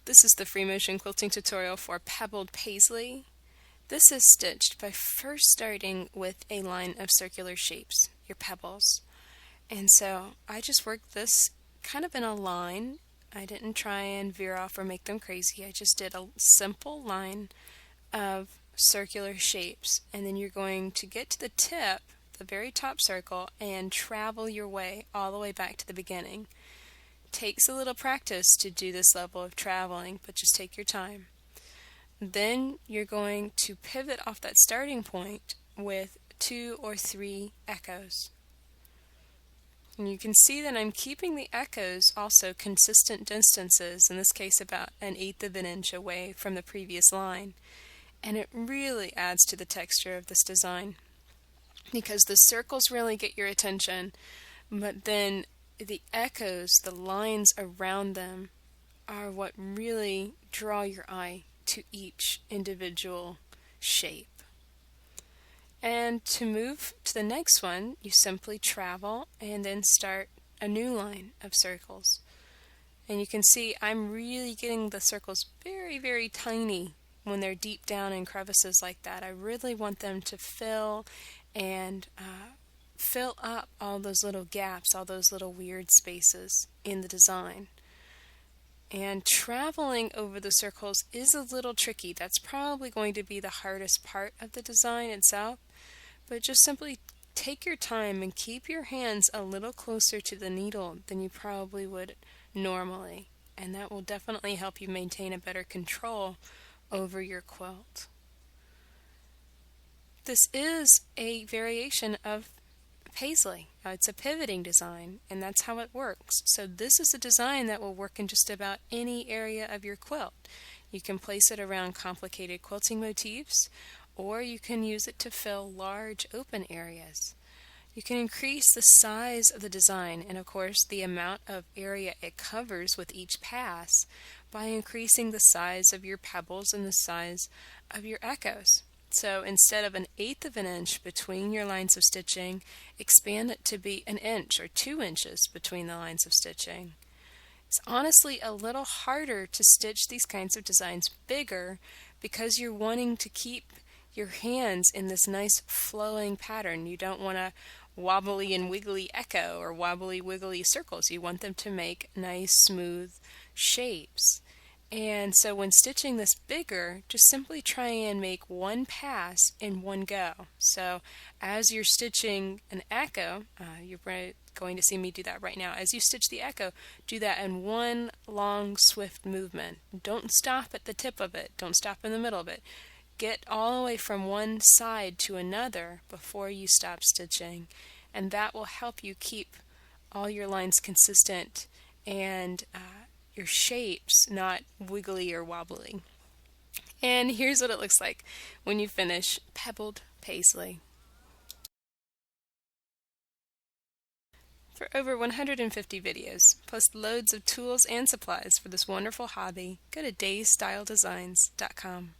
This is the free motion quilting tutorial for Pebbled Paisley. This is stitched by first starting with a line of circular shapes, your pebbles. And so I just worked this kind of in a line. I didn't try and veer off or make them crazy. I just did a simple line of circular shapes, and then you're going to get to the tip, the very top circle, and travel your way all the way back to the beginning. Takes a little practice to do this level of traveling, but just take your time. Then you're going to pivot off that starting point with 2 or 3 echoes. And you can see that I'm keeping the echoes also consistent distances, in this case about 1/8 of an inch away from the previous line. And it really adds to the texture of this design because the circles really get your attention, but then the echoes, the lines around them, are what really draw your eye to each individual shape. And to move to the next one, you simply travel and then start a new line of circles. And you can see I'm really getting the circles very, very tiny when they're deep down in crevices like that. I really want them to fill and fill up all those little gaps, all those little weird spaces in the design. And traveling over the circles is a little tricky. That's probably going to be the hardest part of the design itself. But just simply take your time and keep your hands a little closer to the needle than you probably would normally. And that will definitely help you maintain a better control over your quilt. This is a variation of Paisley. It's a pivoting design, and that's how it works. So this is a design that will work in just about any area of your quilt. You can place it around complicated quilting motifs, or you can use it to fill large open areas. You can increase the size of the design and of course the amount of area it covers with each pass by increasing the size of your pebbles and the size of your echoes. So instead of 1/8 of an inch between your lines of stitching, expand it to be 1 inch or 2 inches between the lines of stitching. It's honestly a little harder to stitch these kinds of designs bigger because you're wanting to keep your hands in this nice flowing pattern. You don't want a wobbly and wiggly echo or wobbly wiggly circles. You want them to make nice smooth shapes. And so when stitching this bigger, just simply try and make one pass in one go. So as you're stitching an echo, you're going to see me do that right now. As you stitch the echo, do that in one long, swift movement. Don't stop at the tip of it. Don't stop in the middle of it. Get all the way from one side to another before you stop stitching. And that will help you keep all your lines consistent and your shapes not wiggly or wobbly. And here's what it looks like when you finish Pebbled Paisley. For over 150 videos, plus loads of tools and supplies for this wonderful hobby, go to DaysStyleDesigns.com.